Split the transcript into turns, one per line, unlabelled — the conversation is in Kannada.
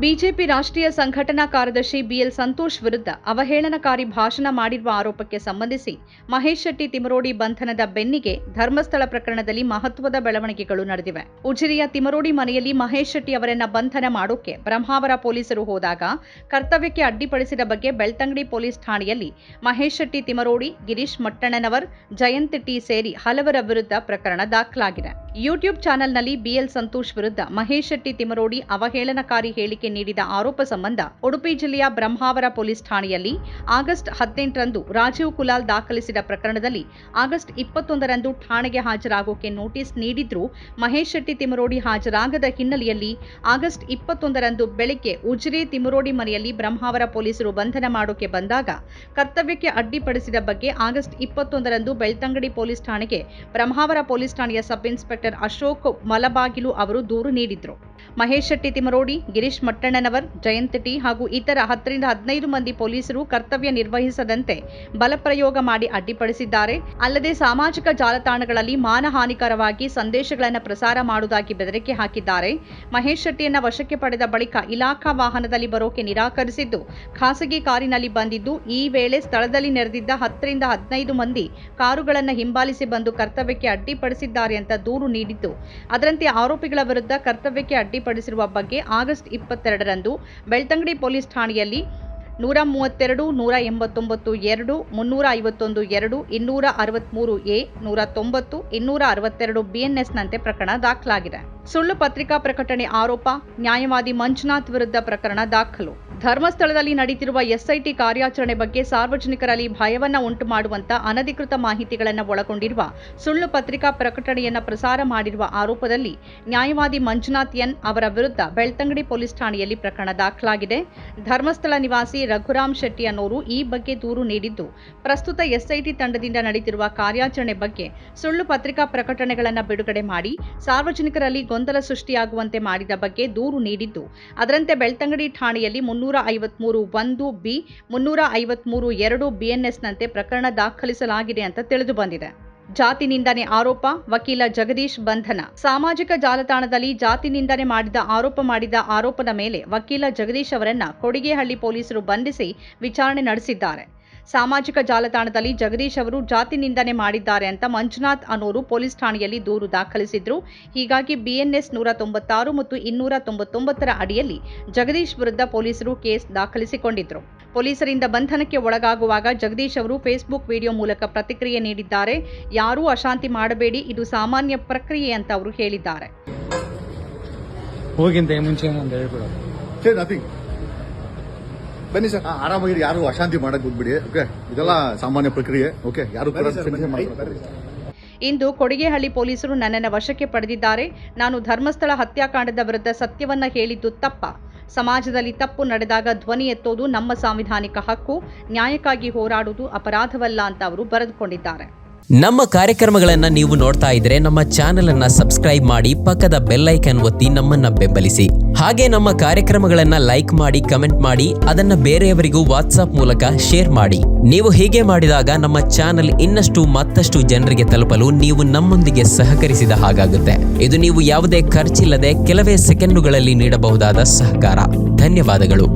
ಬಿಜೆಪಿ ರಾಷ್ಟ್ರೀಯ ಸಂಘಟನಾ ಕಾರ್ಯದರ್ಶಿ ಬಿಎಲ್ ಸಂತೋಷ್ ವಿರುದ್ಧ ಅವಹೇಳನಕಾರಿ ಭಾಷಣ ಮಾಡಿರುವ ಆರೋಪಕ್ಕೆ ಸಂಬಂಧಿಸಿ ಮಹೇಶ್ ಶೆಟ್ಟಿ ತಿಮರೋಡಿ ಬಂಧನದ ಬೆನ್ನಿಗೆ ಧರ್ಮಸ್ಥಳ ಪ್ರಕರಣದಲ್ಲಿ ಮಹತ್ವದ ಬೆಳವಣಿಗೆಗಳು ನಡೆದಿವೆ. ಉಜಿರೆಯ ತಿಮರೋಡಿ ಮನೆಯಲ್ಲಿ ಮಹೇಶ್ ಶೆಟ್ಟಿ ಅವರನ್ನ ಬಂಧನ ಮಾಡೋಕೆ ಬ್ರಹ್ಮಾವರ ಪೊಲೀಸರು ಹೋದಾಗ ಕರ್ತವ್ಯಕ್ಕೆ ಅಡ್ಡಿಪಡಿಸಿದ ಬಗ್ಗೆ ಬೆಳ್ತಂಗಡಿ ಪೊಲೀಸ್ ಠಾಣೆಯಲ್ಲಿ ಮಹೇಶ್ ಶೆಟ್ಟಿ ತಿಮರೋಡಿ, ಗಿರೀಶ್ ಮಟ್ಟಣ್ಣನವರ್, ಜಯಂತ್ ಟಿ ಸೇರಿ ಹಲವರ ವಿರುದ್ಧ ಪ್ರಕರಣ ದಾಖಲಾಗಿದೆ. ಯೂಟ್ಯೂಬ್ ಚಾನೆಲ್ನಲ್ಲಿ ಬಿಎಲ್ ಸಂತೋಷ್ ವಿರುದ್ಧ ಮಹೇಶ್ ಶೆಟ್ಟಿ ತಿಮರೋಡಿ ಅವಹೇಳನಕಾರಿ ಹೇಳಿಕೆ ನೀಡಿದ ಆರೋಪ ಸಂಬಂಧ ಉಡುಪಿ ಜಿಲ್ಲೆಯ ಬ್ರಹ್ಮಾವರ ಪೊಲೀಸ್ ಠಾಣೆಯಲ್ಲಿ ಆಗಸ್ಟ್ 18ರಂದು ರಾಜೀವ್ ಕುಲಾಲ್ ದಾಖಲಿಸಿದ ಪ್ರಕರಣದಲ್ಲಿ ಆಗಸ್ಟ್ 21ರಂದು ಠಾಣೆಗೆ ಹಾಜರಾಗೋಕೆ ನೋಟಿಸ್ ನೀಡಿದ್ರೂ ಮಹೇಶ್ ಶೆಟ್ಟಿ ತಿಮರೋಡಿ ಹಾಜರಾಗದ ಹಿನ್ನೆಲೆಯಲ್ಲಿ ಆಗಸ್ಟ್ 21ರಂದು ಬೆಳಗ್ಗೆ ಉಜಿರೆ ತಿಮರೋಡಿ ಮನೆಯಲ್ಲಿ ಬ್ರಹ್ಮಾವರ ಪೊಲೀಸರು ಬಂಧನ ಮಾಡೋಕೆ ಬಂದಾಗ ಕರ್ತವ್ಯಕ್ಕೆ ಅಡ್ಡಿಪಡಿಸಿದ ಬಗ್ಗೆ ಆಗಸ್ಟ್ 21ರಂದು ಬೆಳ್ತಂಗಡಿ ಪೊಲೀಸ್ ಠಾಣೆಗೆ ಬ್ರಹ್ಮಾವರ ಪೊಲೀಸ್ ಠಾಣೆಯ ಸಬ್ ಇನ್ಸ್ಪೆಕ್ಟರ್ ಅಶೋಕ್ ಮಲಬಾಗಿಲು ಅವರು ದೂರು ನೀಡಿದ್ರು. ಮಹೇಶ್ ಶೆಟ್ಟಿ ತಿಮರೋಡಿ, ಗಿರೀಶ್ ಮಟ್ಟಣ್ಣನವರ್, ಜಯಂತ್ ಟಿ ಹಾಗೂ ಇತರ 10ರಿಂದ 15 ಮಂದಿ ಪೊಲೀಸರು ಕರ್ತವ್ಯ ನಿರ್ವಹಿಸದಂತೆ ಬಲಪ್ರಯೋಗ ಮಾಡಿ ಅಡ್ಡಿಪಡಿಸಿದ್ದಾರೆ. ಅಲ್ಲದೆ ಸಾಮಾಜಿಕ ಜಾಲತಾಣಗಳಲ್ಲಿ ಮಾನಹಾನಿಕರವಾಗಿ ಸಂದೇಶಗಳನ್ನು ಪ್ರಸಾರ ಮಾಡುವುದಾಗಿ ಬೆದರಿಕೆ ಹಾಕಿದ್ದಾರೆ. ಮಹೇಶ್ ಶೆಟ್ಟಿಯನ್ನ ವಶಕ್ಕೆ ಪಡೆದ ಬಳಿಕ ಇಲಾಖಾ ವಾಹನದಲ್ಲಿ ಬರೋಕೆ ನಿರಾಕರಿಸಿದ್ದು ಖಾಸಗಿ ಕಾರಿನಲ್ಲಿ ಬಂದಿದ್ದು, ಈ ವೇಳೆ ಸ್ಥಳದಲ್ಲಿ ನೆರೆದಿದ್ದ 10ರಿಂದ 15 ಮಂದಿ ಕಾರುಗಳನ್ನು ಹಿಂಬಾಲಿಸಿ ಬಂದು ಕರ್ತವ್ಯಕ್ಕೆ ಅಡ್ಡಿಪಡಿಸಿದ್ದಾರೆ ಅಂತ ದೂರು ನೀಡಿದ್ದು, ಅದರಂತೆ ಆರೋಪಿಗಳ ವಿರುದ್ಧ ಕರ್ತವ್ಯಕ್ಕೆ ಅಡ್ಡಿಪಡಿಸಿರುವ ಬಗ್ಗೆ ಆಗಸ್ಟ್ 22ರಂದು ಬೆಳ್ತಂಗಡಿ ಪೊಲೀಸ್ ಠಾಣೆಯಲ್ಲಿ 132, 189(2), 351(2), 263(A), 190, 262 BNSನಂತೆ ಪ್ರಕರಣ ದಾಖಲಾಗಿದೆ. ಸುಳ್ಳು ಪತ್ರಿಕಾ ಪ್ರಕಟಣೆ ಆರೋಪ, ನ್ಯಾಯವಾದಿ ಮಂಜುನಾಥ್ ವಿರುದ್ಧ ಪ್ರಕರಣ ದಾಖಲು. ಧರ್ಮಸ್ಥಳದಲ್ಲಿ ನಡೆಯುತ್ತಿರುವ ಎಸ್ಐಟಿ ಕಾರ್ಯಾಚರಣೆ ಬಗ್ಗೆ ಸಾರ್ವಜನಿಕರಲ್ಲಿ ಭಯವನ್ನ ಉಂಟು ಮಾಡುವಂತ ಅನಧಿಕೃತ ಮಾಹಿತಿಗಳನ್ನು ಒಳಗೊಂಡಿರುವ ಸುಳ್ಳು ಪತ್ರಿಕಾ ಪ್ರಕಟಣೆಯನ್ನು ಪ್ರಸಾರ ಮಾಡಿರುವ ಆರೋಪದಲ್ಲಿ ನ್ಯಾಯವಾದಿ ಮಂಜುನಾಥ್ ಎನ್ ಅವರ ವಿರುದ್ಧ ಬೆಳ್ತಂಗಡಿ ಪೊಲೀಸ್ ಠಾಣೆಯಲ್ಲಿ ಪ್ರಕರಣ ದಾಖಲಾಗಿದೆ. ಧರ್ಮಸ್ಥಳ ನಿವಾಸಿ ರಘುರಾಮ್ ಶೆಟ್ಟಿ ಅನ್ನೋರು ಈ ಬಗ್ಗೆ ದೂರು ನೀಡಿದ್ದು, ಪ್ರಸ್ತುತ ಎಸ್ಐಟಿ ತಂಡದಿಂದ ನಡೆಯುತ್ತಿರುವ ಕಾರ್ಯಾಚರಣೆ ಬಗ್ಗೆ ಸುಳ್ಳು ಪತ್ರಿಕಾ ಪ್ರಕಟಣೆಗಳನ್ನು ಬಿಡುಗಡೆ ಮಾಡಿ ಸಾರ್ವಜನಿಕರಲ್ಲಿ ಗೊಂದಲ ಸೃಷ್ಟಿಯಾಗುವಂತೆ ಮಾಡಿದ ಬಗ್ಗೆ ದೂರು ನೀಡಿದ್ದು, ಅದರಂತೆ ಬೆಳ್ತಂಗಡಿ ಠಾಣೆಯಲ್ಲಿ 353(1)(b), 353(2) BNSನಂತೆ ಪ್ರಕರಣ ದಾಖಲಿಸಲಾಗಿದೆ ಅಂತ ತಿಳಿದು ಬಂದಿದೆ. ಜಾತಿ ನಿಂದನೆ ಆರೋಪ, ವಕೀಲ ಜಗದೀಶ್ ಬಂಧನ. ಸಾಮಾಜಿಕ ಜಾಲತಾಣದಲ್ಲಿ ಜಾತಿ ನಿಂದನೆ ಮಾಡಿದ ಆರೋಪದ ಮೇಲೆ ವಕೀಲ ಜಗದೀಶ್ ಅವರನ್ನ ಕೊಡಿಗೇಹಳ್ಳಿ ಪೊಲೀಸರು ಬಂಧಿಸಿ ವಿಚಾರಣೆ ನಡೆಸಿದ್ದಾರೆ. ಸಾಮಾಜಿಕ ಜಾಲತಾಣದಲ್ಲಿ ಜಗದೀಶ್ ಅವರು ಜಾತಿ ನಿಂದನೆ ಮಾಡಿದ್ದಾರೆ ಅಂತ ಮಂಜುನಾಥ್ ಅನ್ನೋರು ಪೊಲೀಸ್ ಠಾಣೆಯಲ್ಲಿ ದೂರು ದಾಖಲಿಸಿದ್ರು. ಹೀಗಾಗಿ BNS 196 ಮತ್ತು 299ರ ಅಡಿಯಲ್ಲಿ ಜಗದೀಶ್ ವಿರುದ್ಧ ಪೊಲೀಸರು ಕೇಸ್ ದಾಖಲಿಸಿಕೊಂಡಿದ್ರು. ಪೊಲೀಸರಿಂದ ಬಂಧನಕ್ಕೆ ಒಳಗಾಗುವಾಗ ಜಗದೀಶ್ ಅವರು ಫೇಸ್ಬುಕ್ ವಿಡಿಯೋ ಮೂಲಕ ಪ್ರತಿಕ್ರಿಯೆ ನೀಡಿದ್ದಾರೆ. ಯಾರೂ ಅಶಾಂತಿ ಮಾಡಬೇಡಿ, ಇದು ಸಾಮಾನ್ಯ ಪ್ರಕ್ರಿಯೆ ಅಂತ ಅವರು ಹೇಳಿದ್ದಾರೆ.
ಬನ್ನಿ ಸರ್, ಆರಾಮಾಗಿ ಯಾರು ಅಶಾಂತಿ ಮಾಡಕ್ ಹೋಗ್ಬಿಡಿ. ಓಕೆ, ಇದೆಲ್ಲ ಸಾಮಾನ್ಯ ಪ್ರಕ್ರಿಯೆ. ಓಕೆ, ಯಾರು
ಇಂದು ಕೊಡಿಗೇಹಳ್ಳಿ ಪೊಲೀಸರು ನನ್ನನ್ನು ವಶಕ್ಕೆ ಪಡೆದಿದ್ದಾರೆ. ನಾನು ಧರ್ಮಸ್ಥಳ ಹತ್ಯಾಕಾಂಡದ ವಿರುದ್ಧ ಸತ್ಯವನ್ನ ಹೇಳಿದ್ದು ತಪ್ಪ. ಸಮಾಜದಲ್ಲಿ ತಪ್ಪು ನಡೆದಾಗ ಧ್ವನಿ ಎತ್ತೋದು ನಮ್ಮ ಸಾಂವಿಧಾನಿಕ ಹಕ್ಕು. ನ್ಯಾಯಕ್ಕಾಗಿ ಹೋರಾಡುವುದು ಅಪರಾಧವಲ್ಲ ಅಂತ ಅವರು ಬರೆದುಕೊಂಡಿದ್ದಾರೆ.
ನಮ್ಮ ಕಾರ್ಯಕ್ರಮಗಳನ್ನು ನೀವು ನೋಡ್ತಾ ಇದ್ರೆ ನಮ್ಮ ಚಾನೆಲ್ ಅನ್ನ ಸಬ್ಸ್ಕ್ರೈಬ್ ಮಾಡಿ, ಪಕ್ಕದ ಬೆಲ್ ಐಕಾನ್ ಒತ್ತಿ ನಮ್ಮನ್ನ ಬೆಂಬಲಿಸಿ. ಹಾಗೆ ನಮ್ಮ ಕಾರ್ಯಕ್ರಮಗಳನ್ನ ಲೈಕ್ ಮಾಡಿ, ಕಮೆಂಟ್ ಮಾಡಿ, ಅದನ್ನ ಬೇರೆಯವರಿಗೂ ವಾಟ್ಸ್ಆಪ್ ಮೂಲಕ ಶೇರ್ ಮಾಡಿ. ನೀವು ಹೀಗೆ ಮಾಡಿದಾಗ ನಮ್ಮ ಚಾನೆಲ್ ಮತ್ತಷ್ಟು ಜನರಿಗೆ ತಲುಪಲು ನೀವು ನಮ್ಮೊಂದಿಗೆ ಸಹಕರಿಸಿದ ಹಾಗಾಗುತ್ತೆ. ಇದು ನೀವು ಯಾವುದೇ ಖರ್ಚಿಲ್ಲದೆ ಕೆಲವೇ ಸೆಕೆಂಡುಗಳಲ್ಲಿ ನೀಡಬಹುದಾದ ಸಹಕಾರ. ಧನ್ಯವಾದಗಳು.